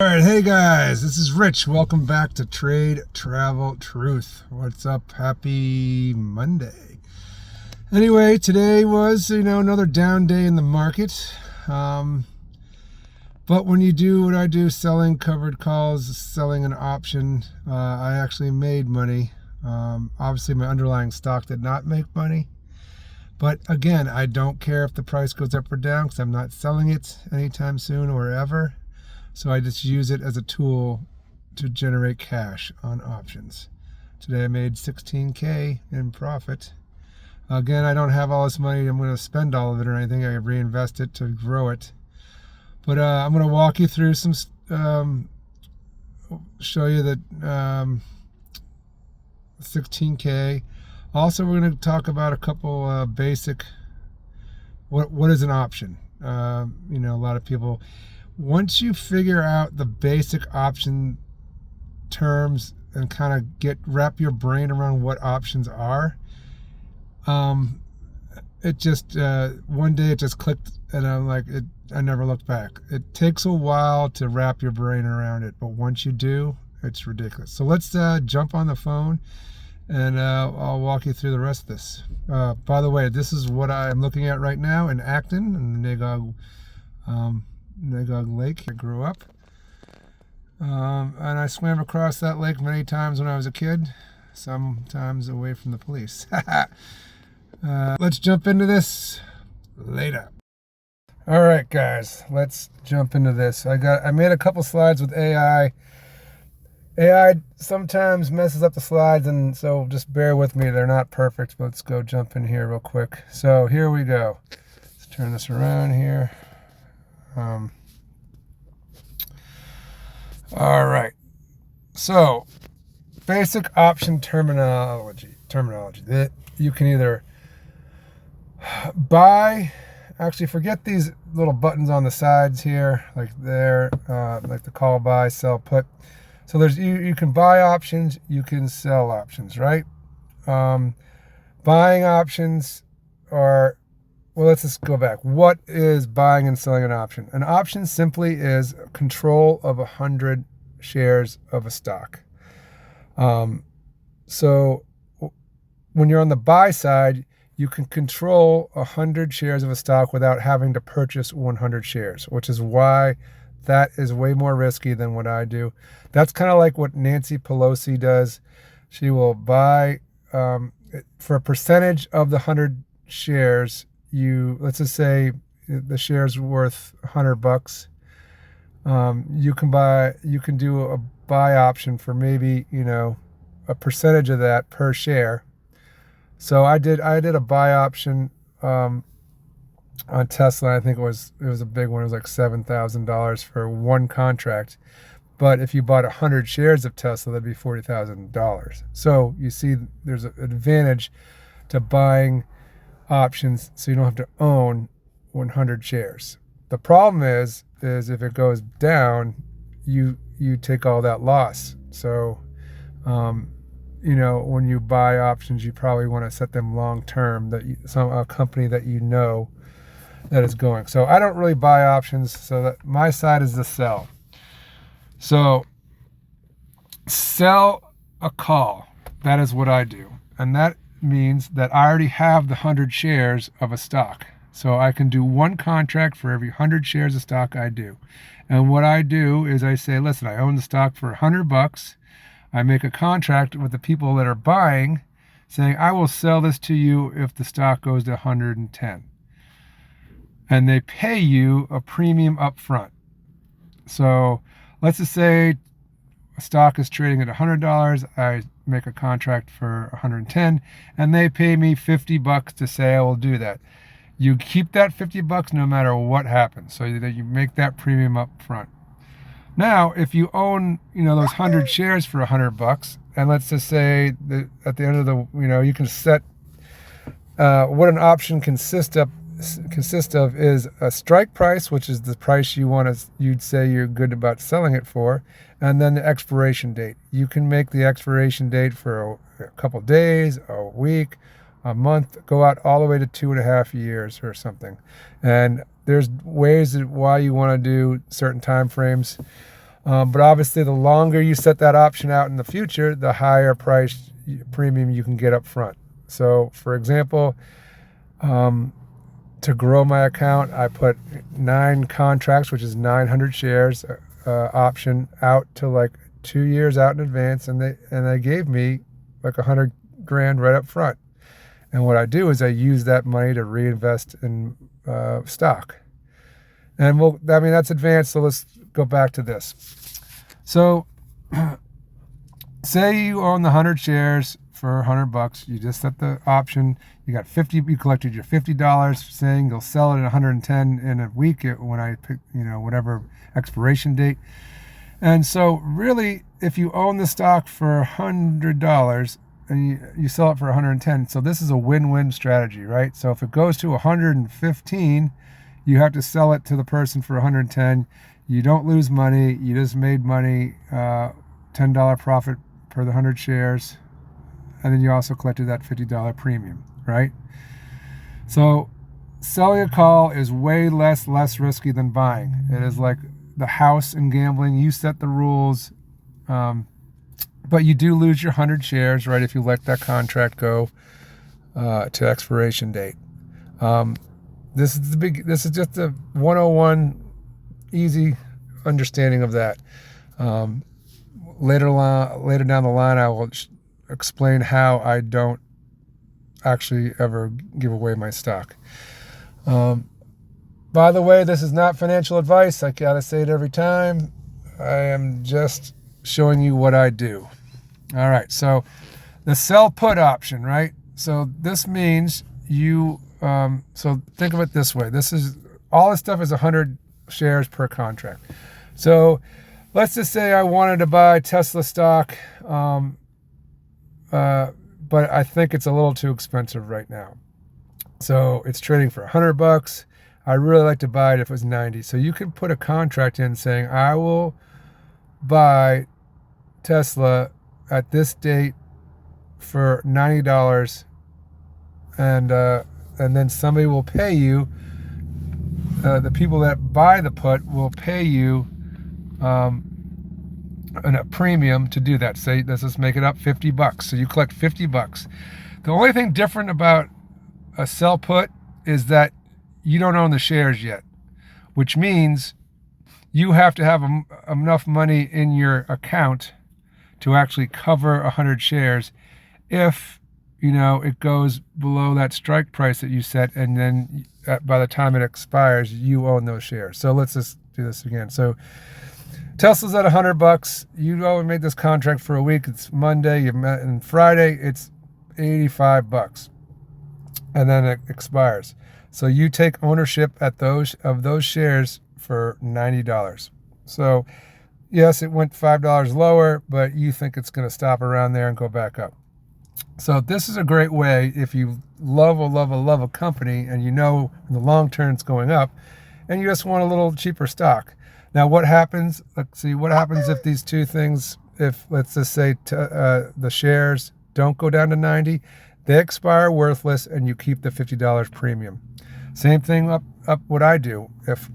All right, hey guys, this is Rich. Welcome back to Trade Travel Truth. What's up? Happy Monday. Anyway, today was, another down day in the market. But when you do what I do, selling covered calls, selling an option, I actually made money. Obviously, my underlying stock did not make money. But again, I don't care if the price goes up or down because I'm not selling it anytime soon or ever. So I just use it as a tool to generate cash on options. Today I made 16K in profit. Again, I don't have all this money I'm going to spend all of it or anything. I reinvest it to grow it. But I'm going to walk you through some, show you that 16K. Also, we're going to talk about a couple basic, what is an option? A lot of people, once you figure out the basic option terms and kind of wrap your brain around what options are, it just one day it just clicked, and I'm like, I never looked back. It takes a while to wrap your brain around it, but once you do, it's ridiculous. So let's jump on the phone, and I'll walk you through the rest of this. By the way, this is what I'm looking at right now in Acton, in the Nagog Lake. I grew up, and I swam across that lake many times when I was a kid, sometimes away from the police. Let's jump into this later. All right, guys, let's jump into this. I made a couple slides with AI. AI sometimes messes up the slides, and so just bear with me. They're not perfect, but let's go jump in here real quick. So here we go. Let's turn this around here. All right, so basic option terminology that you can either buy, actually forget these little buttons on the sides here, like there, like the call, buy, sell, put. So there's you can buy options, you can sell options, right? Buying options are, well, let's just go back. What is buying and selling an option? An option simply is control of 100 shares of a stock. So when you're on the buy side, you can control 100 shares of a stock without having to purchase 100 shares, which is why that is way more risky than what I do. That's kind of like what Nancy Pelosi does. She will buy for a percentage of the 100 shares. Let's just say the share's worth $100. You can do a buy option for maybe, a percentage of that per share. So I did a buy option on Tesla. I think it was a big one. It was like $7,000 for one contract. But if you bought 100 shares of Tesla, that'd be $40,000. So you see, there's an advantage to buying options, so you don't have to own 100 shares. The problem is if it goes down, you take all that loss. So, when you buy options, you probably want to set them long term, a company that that is going. So I don't really buy options. So that my side is the sell. So sell a call. That is what I do, and that means that I already have the 100 shares of a stock. So I can do one contract for every 100 shares of stock I do. And what I do is I say, listen, I own the stock for $100. I make a contract with the people that are buying saying, I will sell this to you if the stock goes to 110. And they pay you a premium up front. So let's just say a stock is trading at $100. I make a contract for 110, and they pay me $50 to say I will do that. You keep that $50 no matter what happens, so that you make that premium up front. Now, if you own, those 100 shares for $100, and let's just say that at the end of the, you can set what an option consists of is a strike price, which is the price you'd say you're good about selling it for, and then the expiration date. You can make the expiration date for a couple days, a week, a month, go out all the way to 2.5 years or something. And there's ways why you want to do certain time frames. But obviously, the longer you set that option out in the future, the higher price premium you can get up front. So, for example, to grow my account, I put 9 contracts, which is 900 shares option out to like 2 years out in advance, and they gave me like 100 grand right up front. And what I do is I use that money to reinvest in stock. And that's advanced. So let's go back to this. So say you own the 100 shares for $100. You just set the option. You got 50. You collected your $50, saying you'll sell it at 110 in a week when I pick, whatever expiration date. And so really, if you own the stock for $100 and you sell it for 110, so this is a win-win strategy, right? So if it goes to 115, you have to sell it to the person for 110. You don't lose money. You just made money, $10 profit per the 100 shares. And then you also collected that $50 premium, right? So selling a call is way less risky than buying. It is like the house in gambling. You set the rules, but you do lose your 100 shares, right, if you let that contract go to expiration date. This is just a 101 easy understanding of that. Later down the line, I will explain how I don't actually ever give away my stock. By the way, this is not financial advice. I gotta say it every time. I am just showing you what I do. All right, so the sell put option, right? So this means so think of it this way. All this stuff is 100 shares per contract. So let's just say I wanted to buy Tesla stock, but I think it's a little too expensive right now. So it's trading for $100. I'd really like to buy it if it was 90. So you can put a contract in saying, I will buy Tesla at this date for $90, and then somebody will pay you. The people that buy the put will pay you a premium to do that. Say, let's just make it up, $50. So you collect $50. The only thing different about a sell put is that you don't own the shares yet, which means you have to have enough money in your account to actually cover 100 shares if it goes below that strike price that you set, and then by the time it expires, you own those shares. So let's just do this again. So Tesla's at $100. You made this contract for a week. It's Monday. You met, and Friday it's $85, and then it expires. So you take ownership of those shares for $90. So yes, it went $5 lower, but you think it's going to stop around there and go back up. So this is a great way if you love a company and in the long term it's going up, and you just want a little cheaper stock. Now what happens? Let's see what happens if these two things. If let's just say the shares don't go down to 90, they expire worthless, and you keep the $50 premium. Same thing up what I do. If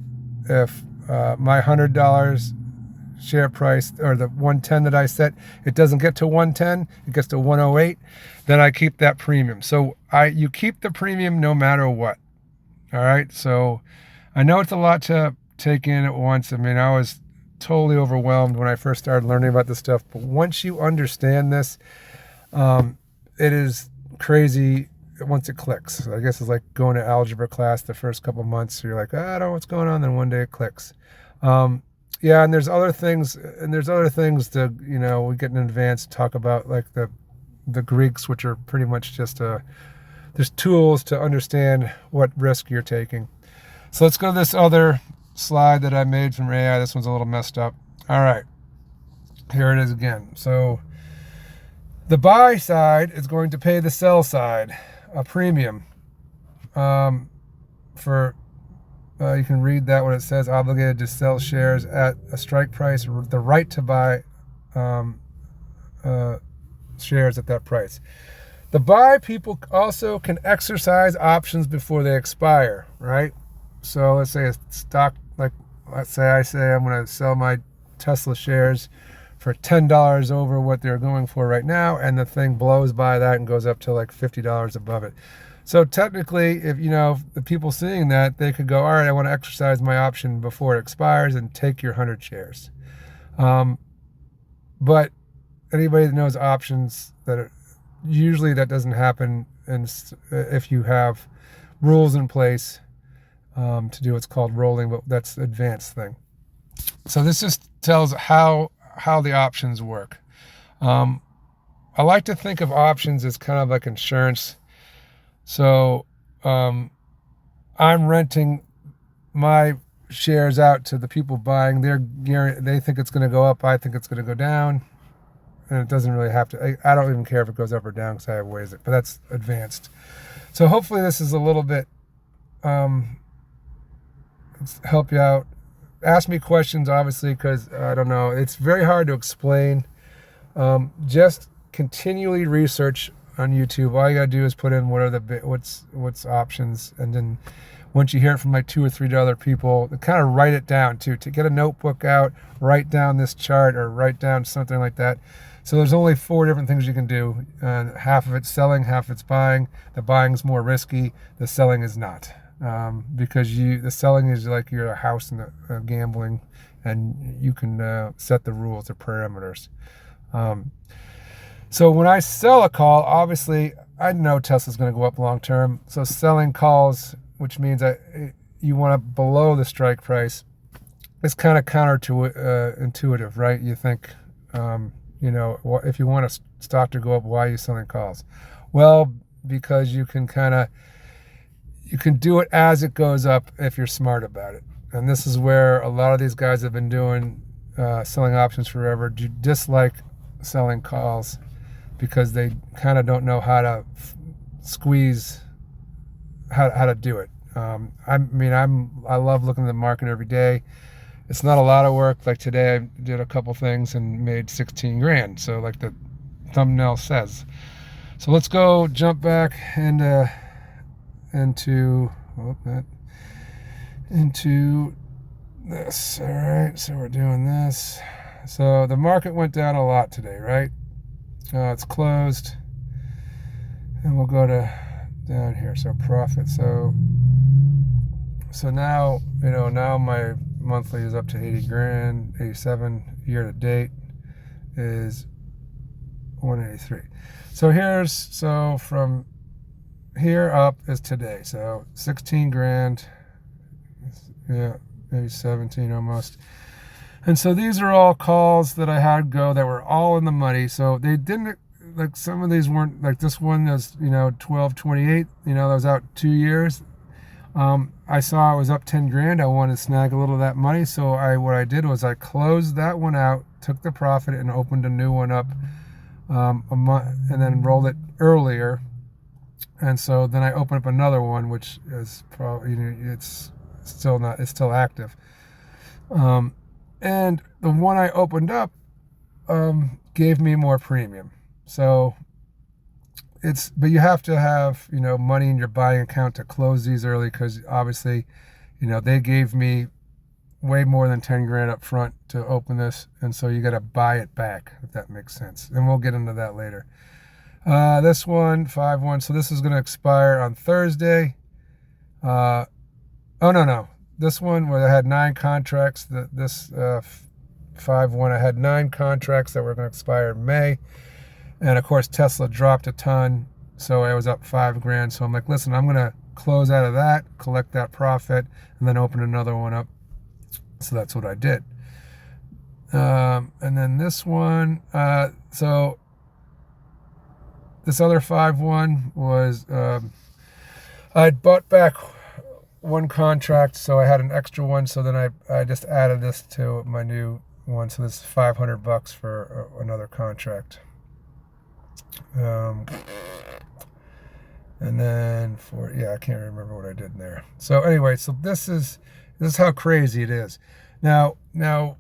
my $100 share price, or the 110 that I set, it doesn't get to 110, it gets to 108, then I keep that premium. So you keep the premium no matter what. All right. So I know it's a lot to take in at once. I mean, I was totally overwhelmed when I first started learning about this stuff, but once you understand this, it is crazy once it clicks. So I guess it's like going to algebra class the first couple months. So you're like, I don't know what's going on. Then one day it clicks. Yeah, and there's other things to, we get in advance to talk about, like the Greeks, which are pretty much just there's tools to understand what risk you're taking. So let's go to this other slide that I made from AI. This one's a little messed up. All right, here it is again. So the buy side is going to pay the sell side a premium for you can read that when it says obligated to sell shares at a strike price, the right to buy shares at that price. The buy people also can exercise options before they expire, right? So let's say a stock, let's say I say I'm going to sell my Tesla shares for $10 over what they're going for right now, and the thing blows by that and goes up to like $50 above it. So technically, if the people seeing that, they could go, all right, I want to exercise my option before it expires and take your 100 shares. But anybody that knows options, usually that doesn't happen, and if you have rules in place to do what's called rolling, but that's the advanced thing. So this just tells how the options work. I like to think of options as kind of like insurance. So I'm renting my shares out to the people buying. They think it's going to go up. I think it's going to go down. And it doesn't really have to. I don't even care if it goes up or down because I have ways it. But that's advanced. So hopefully this is a little bit help you out. Ask me questions, obviously, because I don't know. It's very hard to explain. Just continually research on YouTube. All you gotta do is put in what's options, and then once you hear it from like 2 or 3 other people, kind of write it down too. To get a notebook out, write down this chart or write down something like that. So there's only 4 different things you can do. Half of it's selling, half of it's buying. The buying is more risky. The selling is not, because the selling is like you're a house in the gambling, and you can set the rules, the parameters. So when I sell a call, obviously I know Tesla's going to go up long term. So selling calls, which means that you want to below the strike price, it's kind of counter to intuitive, right? You think, if you want a stock to go up, why are you selling calls? Well, because you can do it as it goes up if you're smart about it. And this is where a lot of these guys have been doing selling options forever. Dislike selling calls because they kind of don't know how to squeeze, how to do it. I love looking at the market every day. It's not a lot of work. Like today, I did a couple things and made 16 grand. So like the thumbnail says. So let's go jump back into this. All right, so we're doing this. So the market went down a lot today, right? It's closed, and we'll go down here. So profit. So now now my monthly is up to 80 grand, 87. Year to date is 183. So from here up is today. So 16 grand. Yeah, maybe 17 almost. And so these are all calls that I had go that were all in the money. So they didn't, like, some of these weren't, like this one is 12.28, that was out 2 years. I saw it was up 10 grand. I wanted to snag a little of that money. So what I did was I closed that one out, took the profit, and opened a new one up a month, and then rolled it earlier. And so then I opened up another one, which is probably, it's still active. And the one I opened up gave me more premium. So but you have to have, money in your buying account to close these early, because obviously, they gave me way more than 10 grand up front to open this. And so you got to buy it back, if that makes sense. And we'll get into that later. This one, 5-1. So this is going to expire on Thursday. Oh, no. This one where I had 9 contracts, this 5-1, I had 9 contracts that were going to expire in May. And of course, Tesla dropped a ton, so I was up 5 grand. So I'm like, listen, I'm going to close out of that, collect that profit, and then open another one up. So that's what I did. And then this one, so this other 5-1 was, I'd bought back 1 contract, so I had an extra one. So then I just added this to my new one. So this is $500 for another contract. And then I can't remember what I did in there. So anyway, so this is how crazy it is. Now I'm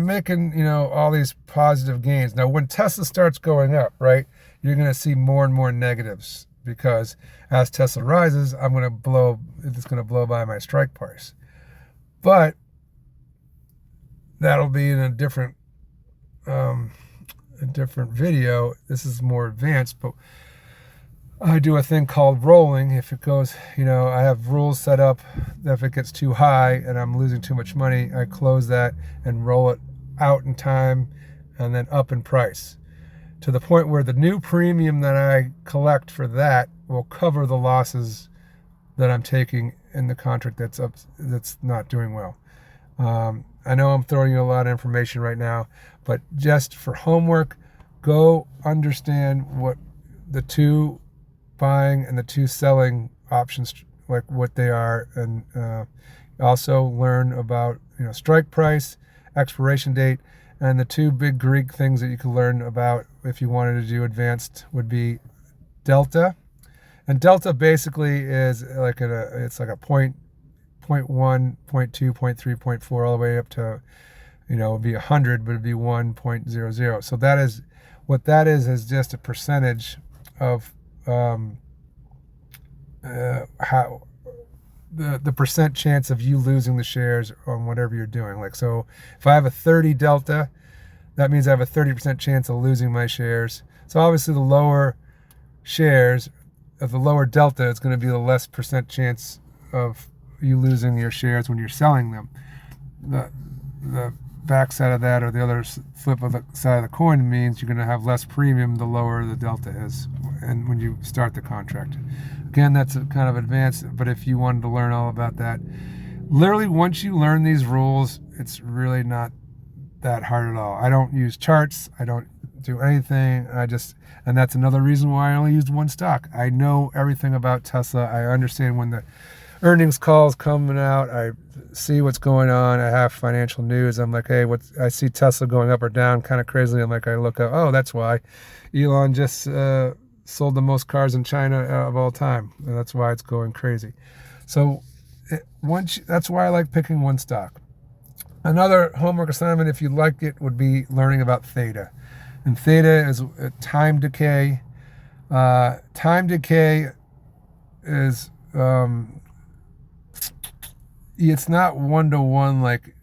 making, all these positive gains. Now when Tesla starts going up, right, you're going to see more and more negatives, because as Tesla rises, it's going to blow by my strike price. But that'll be in a different video. This is more advanced, but I do a thing called rolling. If it goes, I have rules set up that if it gets too high and I'm losing too much money, I close that and roll it out in time and then up in price to the point where the new premium that I collect for that will cover the losses that I'm taking in the contract that's not doing well. I know I'm throwing you a lot of information right now, but just for homework, go understand what the two buying and the two selling options, like what they are, and also learn about strike price, expiration date, and the two big Greek things that you can learn about if you wanted to do advanced would be delta. And delta basically is like it's like a point 0.1, 0.2, 0.3, 0.4, all the way up to, it'd be 100, but it'd be 1.00. So that is what that is just a percentage of how the percent chance of you losing the shares on whatever you're doing. Like, so if I have a 30 delta, that means I have a 30% chance of losing my shares. So obviously the lower shares of the lower delta, it's going to be the less percent chance of you losing your shares when you're selling them. The backside of that, or the other flip of the side of the coin, means you're going to have less premium the lower the delta is, and when you start the contract. Again, that's a kind of advanced, but if you wanted to learn all about that, literally once you learn these rules, it's really not that hard at all. I don't use charts. I don't do anything. And that's another reason why I only used one stock. I know everything about Tesla. I understand when the earnings calls coming out. I see what's going on. I have financial news. I'm like, hey, I see Tesla going up or down kind of crazily. I'm like, I look up, oh, that's why Elon just sold the most cars in China of all time. And that's why it's going crazy. So that's why I like picking one stock. Another homework assignment, if you like it, would be learning about theta. And theta is time decay. Time decay is it's not one-to-one, like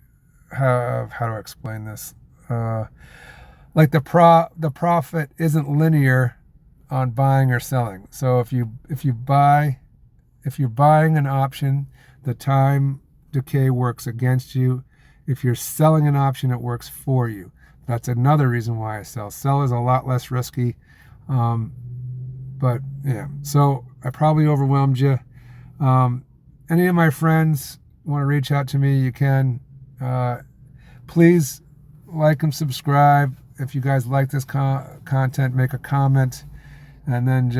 how do I explain this? Like the profit isn't linear on buying or selling. So if you're buying an option, the time decay works against you. If you're selling an option, it works for you. That's another reason why I sell. Sell is a lot less risky. But yeah, so I probably overwhelmed you. Any of my friends want to reach out to me, you can. Please like and subscribe. If you guys like this content, make a comment. And then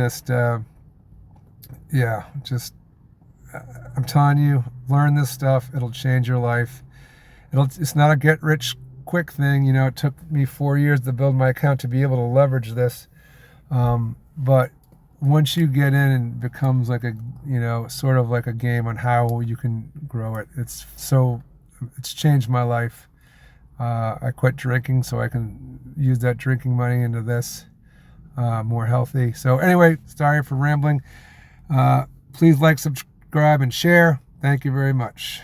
I'm telling you, learn this stuff. It'll change your life. It's not a get-rich-quick thing. It took me 4 years to build my account to be able to leverage this. But once you get in, it becomes like sort of like a game on how you can grow it. It's changed my life. I quit drinking so I can use that drinking money into this, more healthy. So anyway, sorry for rambling. Please like, subscribe, and share. Thank you very much.